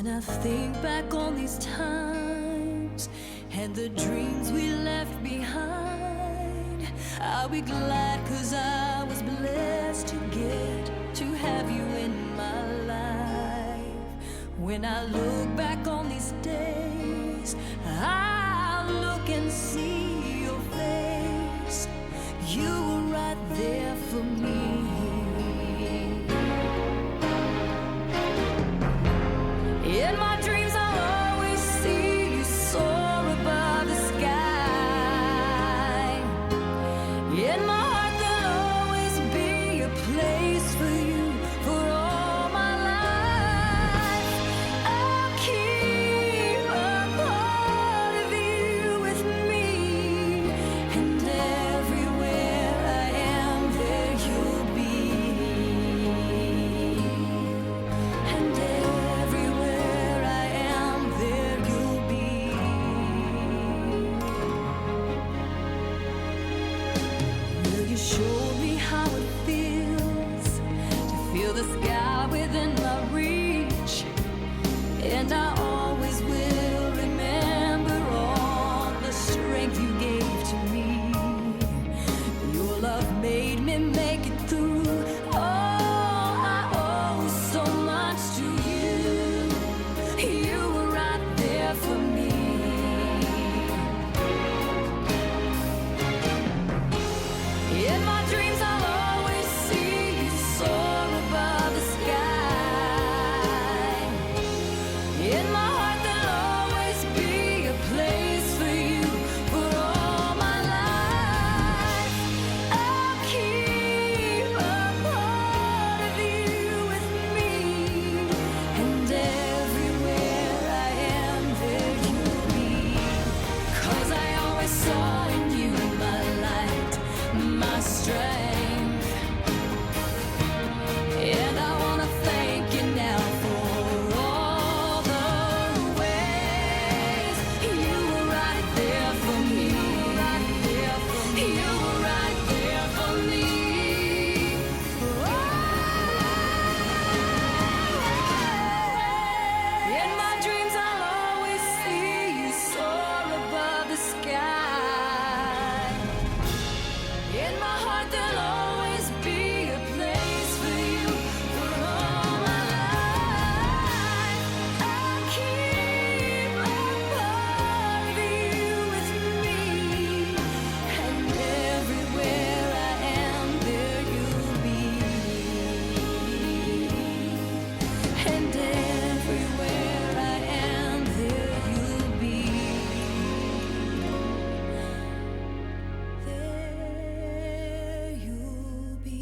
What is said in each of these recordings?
When I think back on these times and the dreams we left behind, I'll be glad 'cause I was blessed to get to have you in my life. When I look back on these days, I'll look and see your face. You were right there for me. In my dreams I'll always see you soar above the sky. In my heart there'll always be a place for you for all my life. I'll keep a part of you with me, and everywhere I am there you'll be. And everywhere I am there you'll be. Will you show me how it feels to feel the sky within my reach? And I always will remember all the strength you gave to me. Your love made me make it through. Oh, I owe so much to you. You were right there for me. In my dreams I'll always see you soar above the sky. In my heart there'll always be a place for you for all my life. I'll keep a part of you with me, and everywhere I am there you'll be. 'Cause I always saw in you my light, my strength. And I wanna thank you now for all the ways you were right there for me. You were right there for me. In my dreams I'll always see you soar above the sky. In my heart there'll always be a place for you for all my life. I'll keep a part of you with me, and everywhere I am there you'll be. And everywhere I am there you'll be. There you'll be.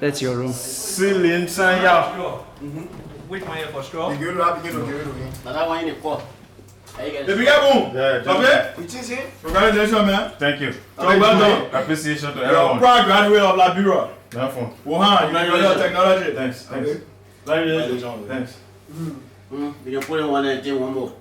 That's your room. 4031. Which one for straw? Begin to begin. That one in the pot. The big Boone. Okay? Congratulations, man. Thank you. So well done. Appreciation to You're a everyone. proud graduate of Liberia. Therefore. Wuhan, University of Technology. Thanks. Okay. Congratulations. Thanks. We can put in one and take one more.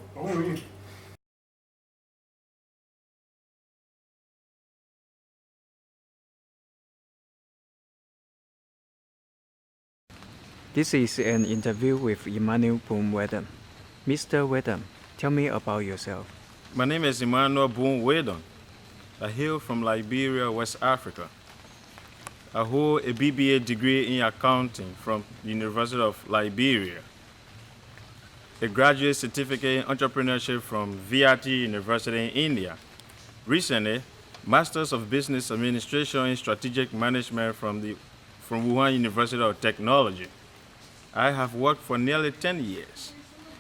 This is an interview with Emmanuel Boone Waydon. Mr. Waydon, tell me about yourself. My name is Emmanuel Boone Waydon. I hail from Liberia, West Africa. I hold a BBA degree in accounting from the University of Liberia, a graduate certificate in entrepreneurship from VRT University in India. Recently, Masters of Business Administration in Strategic Management from Wuhan University of Technology. I have worked for nearly 10 years.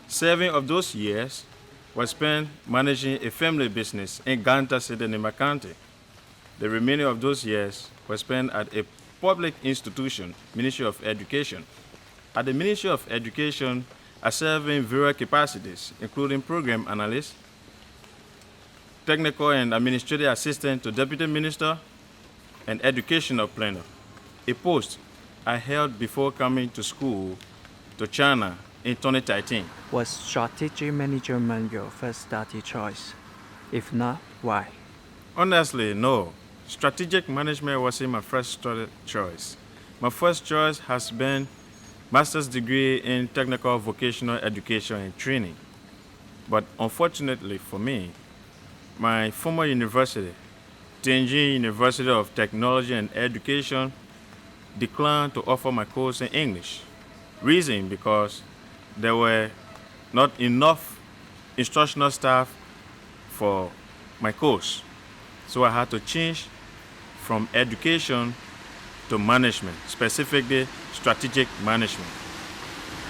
7 of those years were spent managing a family business in Ganta City, Nima County. The remaining of those years were spent at a public institution, Ministry of Education. At the Ministry of Education, I served in various capacities, including program analyst, technical and administrative assistant to deputy minister, and educational planner, a post I held before coming to school to China in 2013. Was strategic management your first study choice? If not, why? Honestly, no. Strategic management wasn't my first study choice. My first choice has been master's degree in technical vocational education and training. But unfortunately for me, my former university, Tianjin University of Technology and Education, declined to offer my course in English. Reason because there were not enough instructional staff for my course. So I had to change from education to management, specifically strategic management.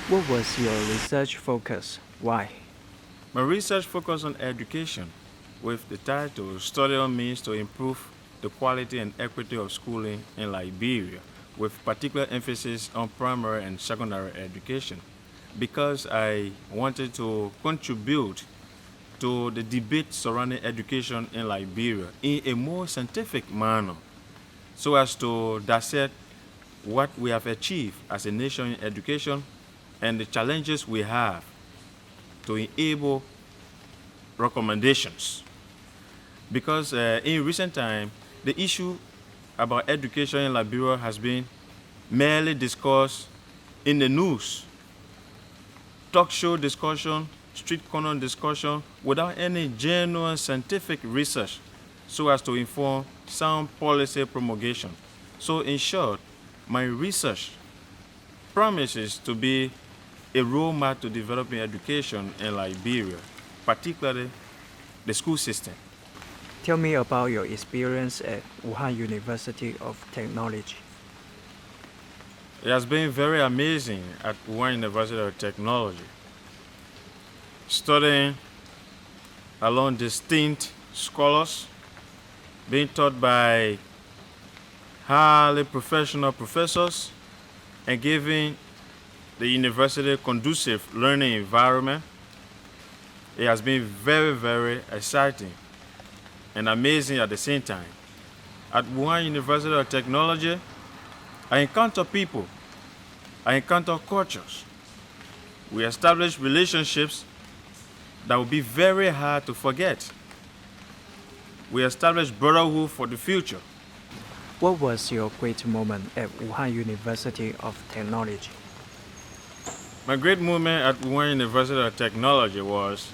What was your research focus? Why? My research focused on education with the title Study on Means to Improve the Quality and Equity of Schooling in Liberia, with particular emphasis on primary and secondary education, because I wanted to contribute to the debate surrounding education in Liberia in a more scientific manner, so as to dissect what we have achieved as a nation in education and the challenges we have to enable recommendations. Because in recent time, the issue about education in Liberia has been merely discussed in the news, talk show discussion, street corner discussion, without any genuine scientific research so as to inform sound policy promulgation. So in short, my research promises to be a roadmap to developing education in Liberia, particularly the school system. Tell me about your experience at Wuhan University of Technology. It has been very amazing at Wuhan University of Technology, studying along distinct scholars, being taught by highly professional professors, and giving the university a conducive learning environment. It has been very, very exciting and amazing at the same time. At Wuhan University of Technology, I encounter people, I encounter cultures. We establish relationships that will be very hard to forget. We establish brotherhood for the future. What was your great moment at Wuhan University of Technology? My great moment at Wuhan University of Technology was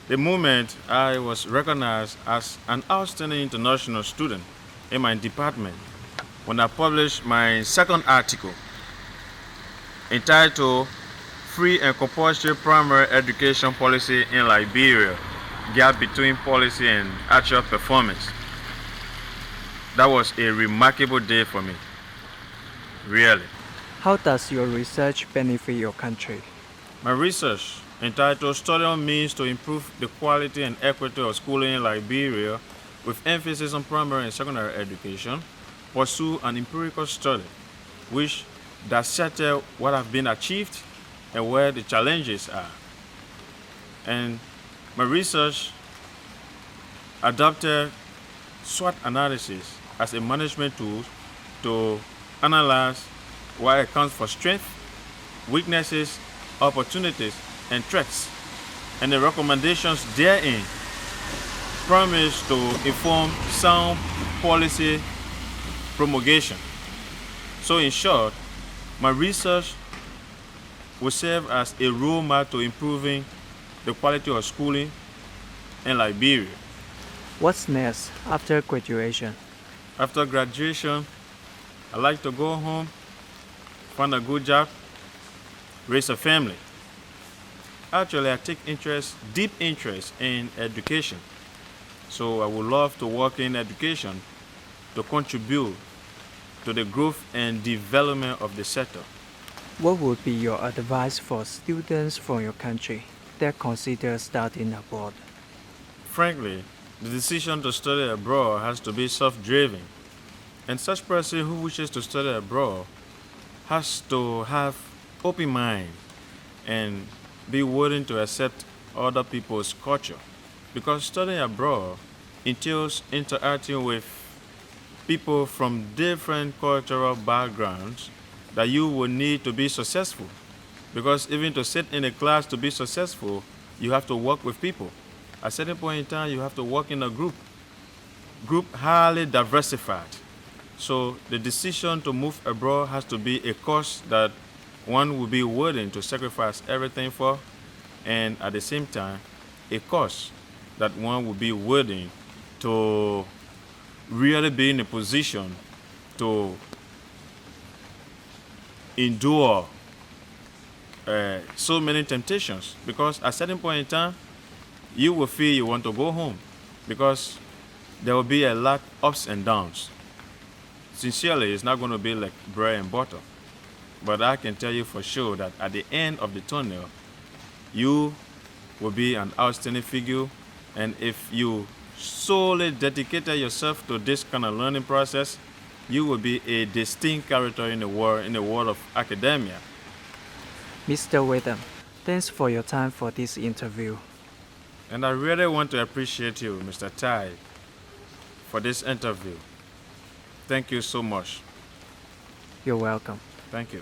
the moment I was recognized as an outstanding international student in my department when I published my second article entitled Free and Compulsory Primary Education Policy in Liberia, Gap Between Policy and Actual Performance. That was a remarkable day for me, really. How does your research benefit your country? My research, entitled Study on Means to Improve the Quality and Equity of Schooling in Liberia, with emphasis on primary and secondary education, pursue an empirical study which dissected what have been achieved and where the challenges are. And my research adopted SWOT analysis as a management tool to analyze what accounts for strengths, weaknesses, opportunities, and threats, and the recommendations therein promise to inform sound policy promulgation. So in short, my research will serve as a roadmap to improving the quality of schooling in Liberia. What's next after graduation? After graduation, I like to go home, find a good job, raise a family. Actually, I take deep interest in education. So I would love to work in education to contribute to the growth and development of the sector. What would be your advice for students from your country that consider studying abroad? Frankly, the decision to study abroad has to be self-driven. And such person who wishes to study abroad has to have open mind and be willing to accept other people's culture. Because studying abroad entails interacting with people from different cultural backgrounds that you will need to be successful. Because even to sit in a class to be successful, you have to work with people. At a certain point in time, you have to work in a group highly diversified. So the decision to move abroad has to be a course that one will be willing to sacrifice everything for, and at the same time, a course that one will be willing to really be in a position to endure so many temptations. Because at a certain point in time, you will feel you want to go home because there will be a lot of ups and downs. Sincerely, it's not going to be like bread and butter. But I can tell you for sure that at the end of the tunnel, you will be an outstanding figure. And if you solely dedicated yourself to this kind of learning process, you will be a distinct character in the world of academia. Mr. Waydon, thanks for your time for this interview. And I really want to appreciate you, Mr. Tai, for this interview. Thank you so much. You're welcome. Thank you.